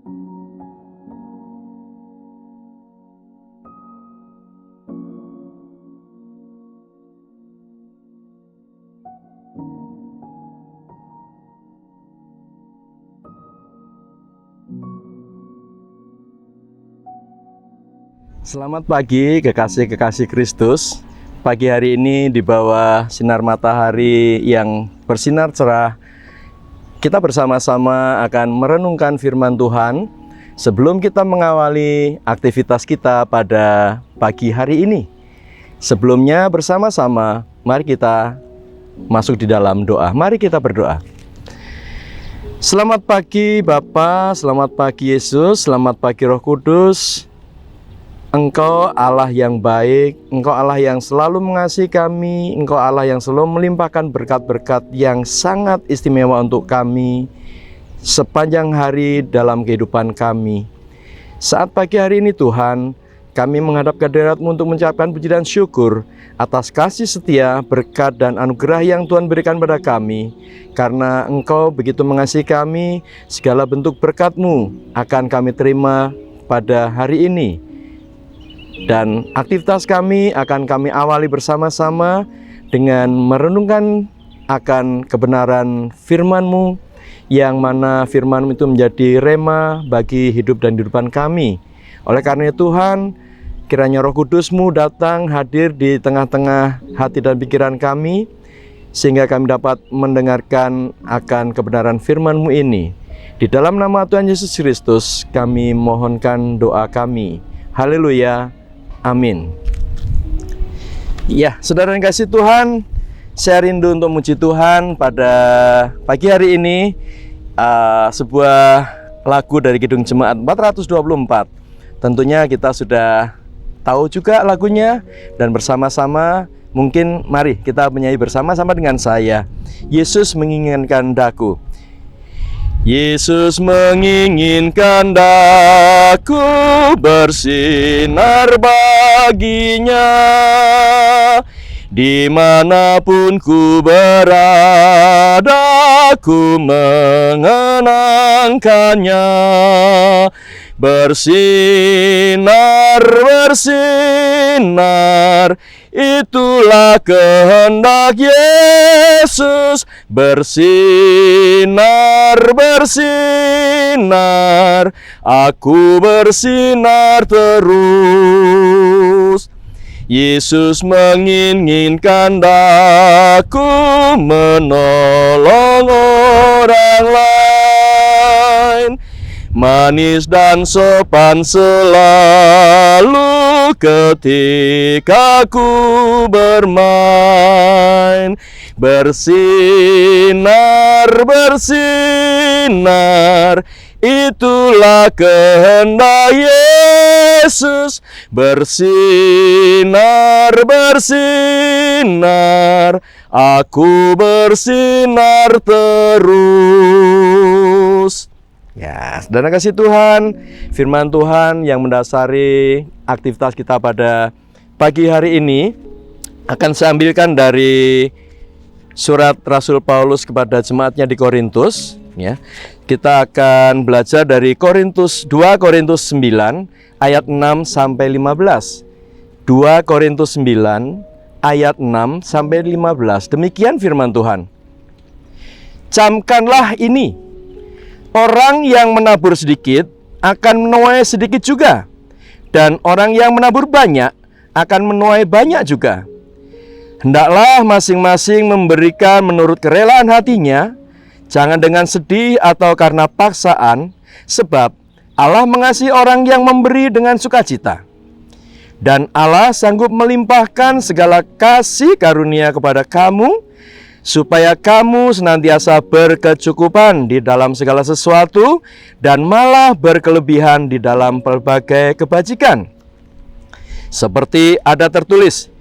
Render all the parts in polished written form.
Selamat pagi kekasih-kekasih Kristus. Pagi hari ini di bawah sinar matahari yang bersinar cerah, kita bersama-sama akan merenungkan firman Tuhan sebelum kita mengawali aktivitas kita pada pagi hari ini. Sebelumnya bersama-sama mari kita masuk di dalam doa. Mari kita berdoa. Selamat pagi Bapa, selamat pagi Yesus, selamat pagi Roh Kudus. Engkau Allah yang baik, Engkau Allah yang selalu mengasihi kami, Engkau Allah yang selalu melimpahkan berkat-berkat yang sangat istimewa untuk kami sepanjang hari dalam kehidupan kami. Saat pagi hari ini Tuhan, kami menghadap ke hadirat-Mu untuk mengucapkan puji dan syukur atas kasih setia, berkat dan anugerah yang Tuhan berikan pada kami. Karena Engkau begitu mengasihi kami, segala bentuk berkat-Mu akan kami terima pada hari ini. Dan aktivitas kami akan kami awali bersama-sama dengan merenungkan akan kebenaran firman-Mu, yang mana firman-Mu itu menjadi rema bagi hidup dan kehidupan kami. Oleh karena itu Tuhan, kiranya Roh Kudus-Mu datang hadir di tengah-tengah hati dan pikiran kami, sehingga kami dapat mendengarkan akan kebenaran firman-Mu ini. Di dalam nama Tuhan Yesus Kristus kami mohonkan doa kami. Haleluya. Amin. Ya, saudara yang kasih Tuhan, saya rindu untuk memuji Tuhan pada pagi hari ini. Sebuah lagu dari Kidung Jemaat 424. Tentunya kita sudah tahu juga lagunya, dan bersama-sama mungkin mari kita menyanyi bersama-sama dengan saya. Yesus menginginkan daku. Yesus menginginkan daku bersinar baginya, dimanapun ku berada, ku mengenangkannya. Bersinar, bersinar, itulah kehendak Yesus. Bersinar, bersinar, aku bersinar terus. Yesus menginginkan daku menolong orang lain, manis dan sopan selalu ketika ku bermain. Bersinar, bersinar, itulah kehendak Yesus. Bersinar, bersinar, aku bersinar terus. Ya, saudara kasih Tuhan, firman Tuhan yang mendasari aktivitas kita pada pagi hari ini akan saya ambilkan dari surat Rasul Paulus kepada jemaatnya di Korintus. Ya, kita akan belajar dari 2 Korintus 9 ayat 6 sampai 15. 2 Korintus 9 ayat 6 sampai 15. Demikian firman Tuhan. Camkanlah ini, orang yang menabur sedikit akan menuai sedikit juga, dan orang yang menabur banyak akan menuai banyak juga. Hendaklah masing-masing memberikan menurut kerelaan hatinya, jangan dengan sedih atau karena paksaan, sebab Allah mengasihi orang yang memberi dengan sukacita. Dan Allah sanggup melimpahkan segala kasih karunia kepada kamu, supaya kamu senantiasa berkecukupan di dalam segala sesuatu, dan malah berkelebihan di dalam berbagai kebajikan. Seperti ada tertulis,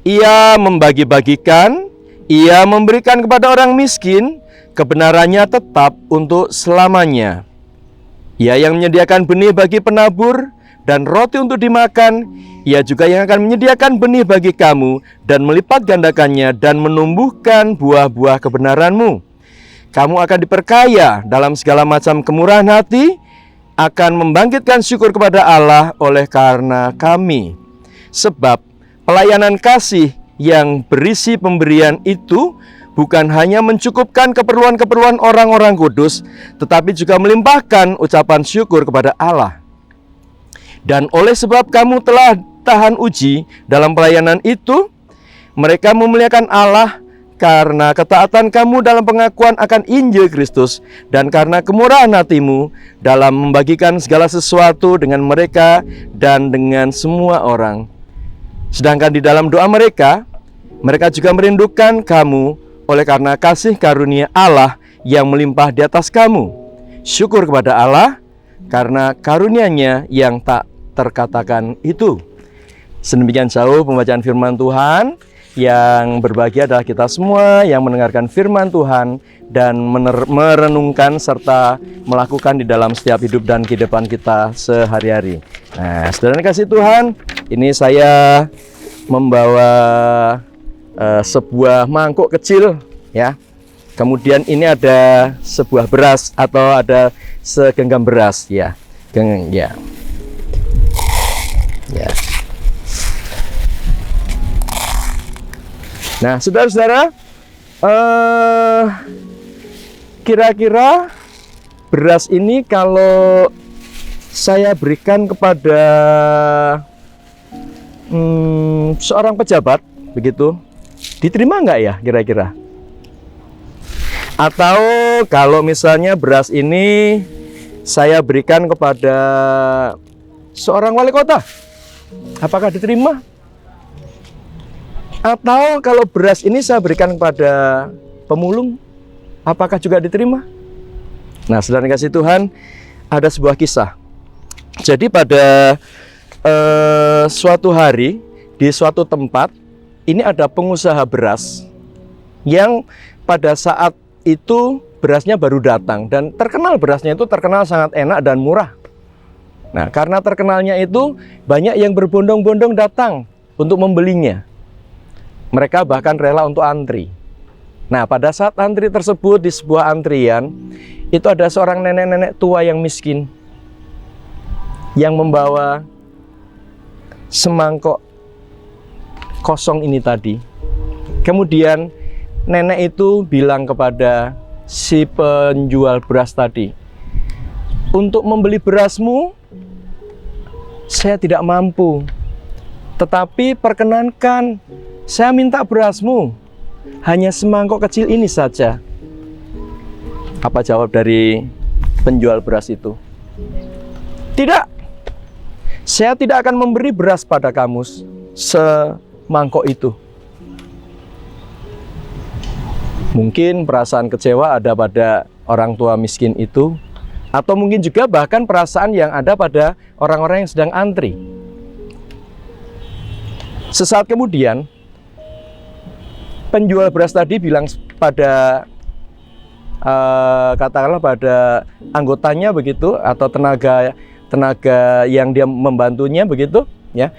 Ia membagi-bagikan, Ia memberikan kepada orang miskin, kebenarannya tetap untuk selamanya. Ia yang menyediakan benih bagi penabur dan roti untuk dimakan, Ia juga yang akan menyediakan benih bagi kamu dan melipat gandakannya dan menumbuhkan buah-buah kebenaranmu. Kamu akan diperkaya dalam segala macam kemurahan hati, akan membangkitkan syukur kepada Allah oleh karena kami. Sebab pelayanan kasih yang berisi pemberian itu bukan hanya mencukupkan keperluan-keperluan orang-orang kudus, tetapi juga melimpahkan ucapan syukur kepada Allah. Dan oleh sebab kamu telah tahan uji dalam pelayanan itu, mereka memuliakan Allah karena ketaatan kamu dalam pengakuan akan Injil Kristus, dan karena kemurahan hatimu dalam membagikan segala sesuatu dengan mereka dan dengan semua orang. Sedangkan di dalam doa mereka juga merindukan kamu oleh karena kasih karunia Allah yang melimpah di atas kamu. Syukur kepada Allah karena karunia-Nya yang tak terkatakan itu. Sedemikian jauh pembacaan firman Tuhan. Yang berbahagia adalah kita semua yang mendengarkan firman Tuhan dan merenungkan serta melakukan di dalam setiap hidup dan kehidupan kita sehari-hari. Nah, saudara kasih Tuhan, ini saya membawa sebuah mangkuk kecil, ya. Kemudian ini ada sebuah beras atau ada segenggam beras, ya. Ya. Nah, saudara-saudara, kira-kira beras ini kalau saya berikan kepada seorang pejabat, begitu, diterima nggak ya kira-kira? Atau kalau misalnya beras ini saya berikan kepada seorang wali kota, apakah diterima? Atau kalau beras ini saya berikan kepada pemulung, apakah juga diterima? Nah, saudara kasih Tuhan, ada sebuah kisah. Jadi pada suatu hari di suatu tempat, ini ada pengusaha beras yang pada saat itu berasnya baru datang, dan terkenal berasnya itu terkenal sangat enak dan murah. Nah, karena terkenalnya itu banyak yang berbondong-bondong datang untuk membelinya. Mereka bahkan rela untuk antri. Nah, pada saat antri tersebut, di sebuah antrian, itu ada seorang nenek-nenek tua yang miskin yang membawa semangkok kosong ini tadi. Kemudian nenek itu bilang kepada si penjual beras tadi, "Untuk membeli berasmu, saya tidak mampu. Tetapi perkenankan, saya minta berasmu hanya semangkok kecil ini saja." Apa jawab dari penjual beras itu? "Tidak, saya tidak akan memberi beras pada kamu semangkok itu." Mungkin perasaan kecewa ada pada orang tua miskin itu, atau mungkin juga bahkan perasaan yang ada pada orang-orang yang sedang antri. Sesaat kemudian, penjual beras tadi bilang pada katakanlah pada anggotanya begitu, atau tenaga yang dia membantunya begitu, ya,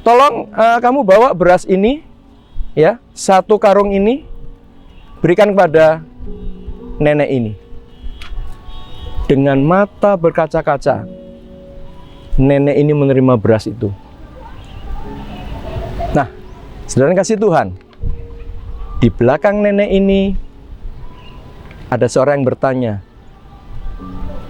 "Tolong kamu bawa beras ini, ya, satu karung ini, berikan kepada nenek ini." Dengan mata berkaca-kaca, nenek ini menerima beras itu. Nah, saudara kasih Tuhan, di belakang nenek ini ada seorang yang bertanya,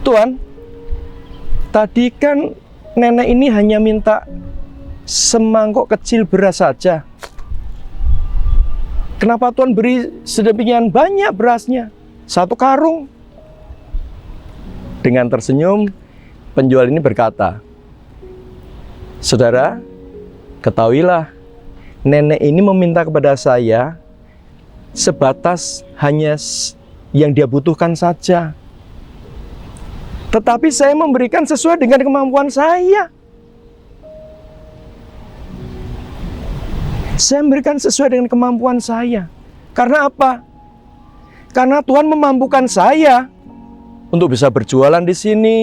"Tuan, tadi kan nenek ini hanya minta semangkok kecil beras saja. Kenapa Tuan beri sedemikian banyak berasnya? Satu karung." Dengan tersenyum, penjual ini berkata, "Saudara, ketahuilah, nenek ini meminta kepada saya sebatas hanya yang dia butuhkan saja. Tetapi saya memberikan sesuai dengan kemampuan saya. Saya memberikan sesuai dengan kemampuan saya. Karena apa? Karena Tuhan memampukan saya untuk bisa berjualan di sini,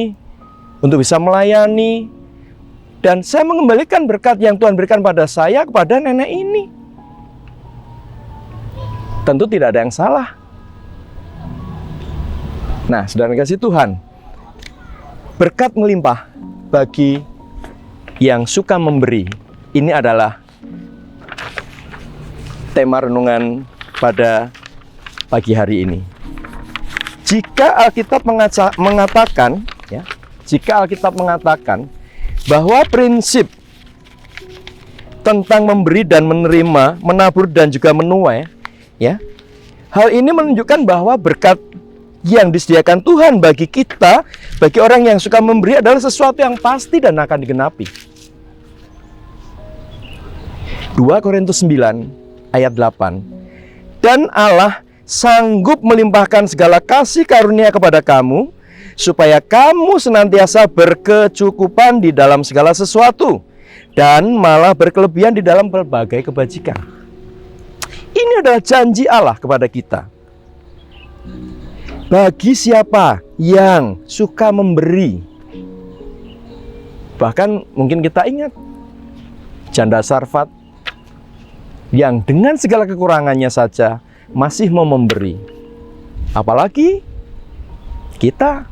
untuk bisa melayani, dan saya mengembalikan berkat yang Tuhan berikan pada saya kepada nenek ini. Tentu tidak ada yang salah." Nah, saudara kasih Tuhan, Berkat melimpah bagi yang suka memberi. Ini adalah tema renungan pada pagi hari ini. Jika Alkitab mengatakan, ya, jika Alkitab mengatakan bahwa prinsip tentang memberi dan menerima, menabur dan juga menuai, ya, hal ini menunjukkan bahwa berkat yang disediakan Tuhan bagi kita, bagi orang yang suka memberi adalah sesuatu yang pasti dan akan digenapi. 2 Korintus 9 ayat 8. Dan Allah sanggup melimpahkan segala kasih karunia kepada kamu, supaya kamu senantiasa berkecukupan di dalam segala sesuatu, dan malah berkelebihan di dalam berbagai kebajikan. Ini adalah janji Allah kepada kita. Bagi siapa yang suka memberi. Bahkan mungkin kita ingat janda Sarfat yang dengan segala kekurangannya saja masih mau memberi. Apalagi kita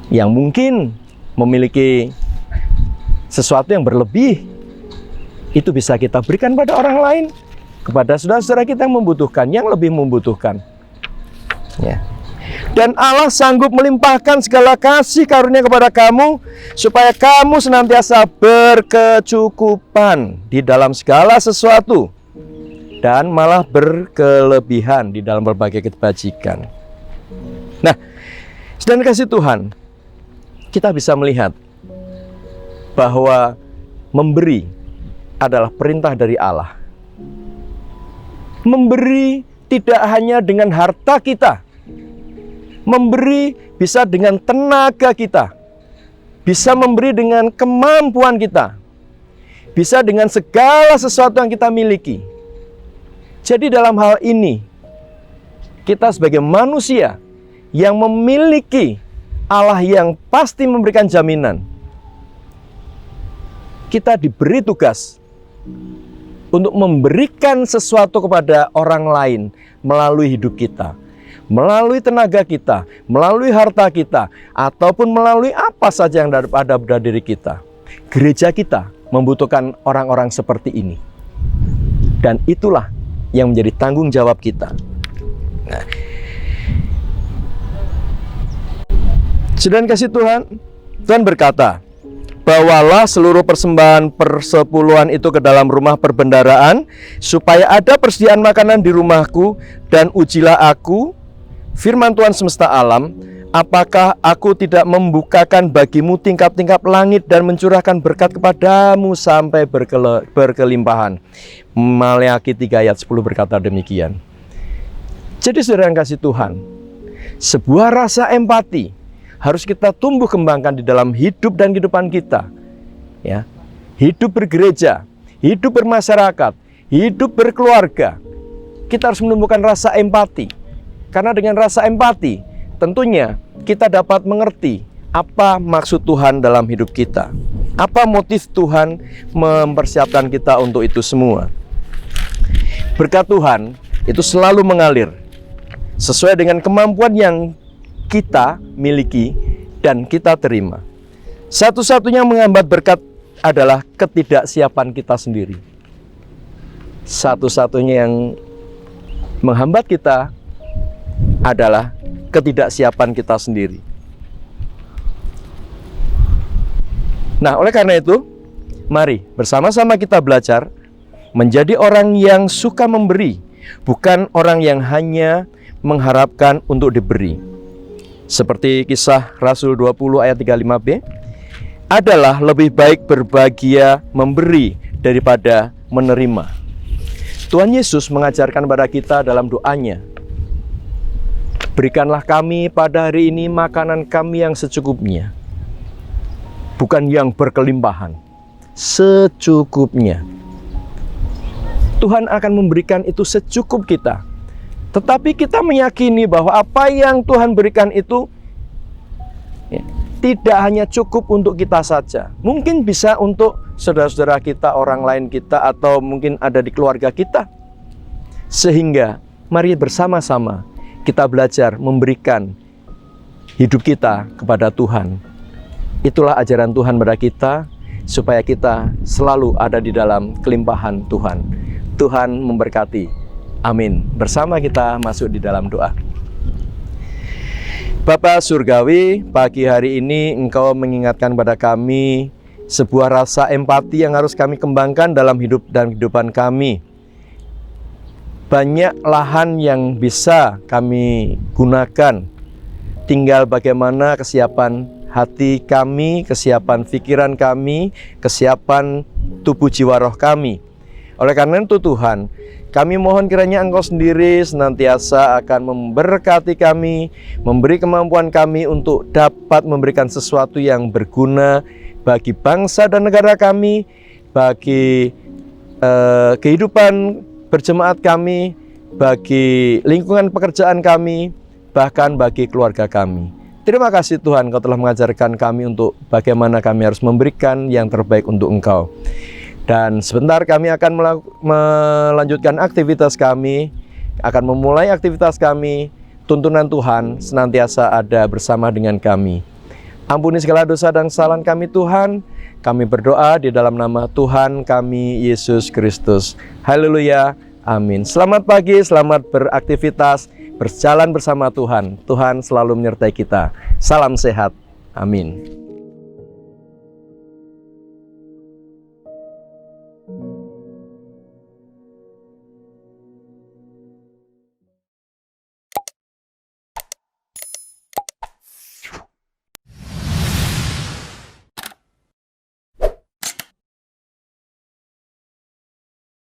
yang mungkin memiliki sesuatu yang berlebih, itu bisa kita berikan pada orang lain, kepada saudara-saudara kita yang membutuhkan, yang lebih membutuhkan. Ya. Dan Allah sanggup melimpahkan segala kasih karunia kepada kamu, supaya kamu senantiasa berkecukupan di dalam segala sesuatu, dan malah berkelebihan di dalam berbagai kebajikan. Nah, sedang kasih Tuhan, kita bisa melihat bahwa memberi adalah perintah dari Allah. Memberi tidak hanya dengan harta kita. Memberi bisa dengan tenaga kita, bisa memberi dengan kemampuan kita, bisa dengan segala sesuatu yang kita miliki. Jadi dalam hal ini, kita sebagai manusia yang memiliki Allah yang pasti memberikan jaminan, kita diberi tugas untuk memberikan sesuatu kepada orang lain melalui hidup kita, melalui tenaga kita, melalui harta kita, ataupun melalui apa saja yang ada pada diri kita. Gereja kita membutuhkan orang-orang seperti ini. Dan itulah yang menjadi tanggung jawab kita. Nah, saudara kasih Tuhan, Tuhan berkata, bawalah seluruh persembahan persepuluhan itu ke dalam rumah perbendaharaan, supaya ada persediaan makanan di rumahku, dan ujilah aku, firman Tuhan semesta alam, apakah aku tidak membukakan bagimu tingkap-tingkap langit dan mencurahkan berkat kepadamu sampai berkelimpahan. Maleakhi 3 ayat 10 berkata demikian. Jadi saudara yang kasih Tuhan, sebuah rasa empati harus kita tumbuh kembangkan di dalam hidup dan kehidupan kita. Ya, hidup bergereja, hidup bermasyarakat, hidup berkeluarga. Kita harus menumbuhkan rasa empati. Karena dengan rasa empati, tentunya kita dapat mengerti apa maksud Tuhan dalam hidup kita. Apa motif Tuhan mempersiapkan kita untuk itu semua. Berkat Tuhan itu selalu mengalir sesuai dengan kemampuan yang kita miliki dan kita terima. Satu-satunya menghambat berkat adalah ketidaksiapan kita sendiri. Satu-satunya yang menghambat kita adalah ketidaksiapan kita sendiri. Nah, oleh karena itu, mari bersama-sama kita belajar menjadi orang yang suka memberi, bukan orang yang hanya mengharapkan untuk diberi. Seperti kisah Rasul 20 ayat 35b, adalah lebih baik berbahagia memberi daripada menerima. Tuhan Yesus mengajarkan kepada kita dalam doanya, berikanlah kami pada hari ini makanan kami yang secukupnya. Bukan yang berkelimpahan, secukupnya. Tuhan akan memberikan itu secukup kita. Tetapi kita meyakini bahwa apa yang Tuhan berikan itu tidak hanya cukup untuk kita saja. Mungkin bisa untuk saudara-saudara kita, orang lain kita, atau mungkin ada di keluarga kita. Sehingga mari bersama-sama kita belajar memberikan hidup kita kepada Tuhan Itulah ajaran Tuhan pada kita, supaya kita selalu ada di dalam kelimpahan Tuhan. Tuhan memberkati. Amin. Bersama kita masuk di dalam doa. Bapa Surgawi, pagi hari ini Engkau mengingatkan pada kami sebuah rasa empati yang harus kami kembangkan dalam hidup dan kehidupan kami. Banyak lahan yang bisa kami gunakan, tinggal bagaimana kesiapan hati kami, kesiapan pikiran kami, kesiapan tubuh jiwa roh kami. Oleh karena itu Tuhan, kami mohon kiranya Engkau sendiri senantiasa akan memberkati kami, memberi kemampuan kami untuk dapat memberikan sesuatu yang berguna bagi bangsa dan negara kami, bagi kehidupan berjemaat kami, bagi lingkungan pekerjaan kami, bahkan bagi keluarga kami. Terima kasih Tuhan, Engkau telah mengajarkan kami untuk bagaimana kami harus memberikan yang terbaik untuk Engkau. Dan sebentar kami akan melanjutkan aktivitas kami, akan memulai aktivitas kami. Tuntunan Tuhan senantiasa ada bersama dengan kami. Ampuni segala dosa dan kesalahan kami Tuhan. Kami berdoa di dalam nama Tuhan kami Yesus Kristus. Haleluya. Amin. Selamat pagi, selamat beraktivitas, berjalan bersama Tuhan. Tuhan selalu menyertai kita. Salam sehat. Amin.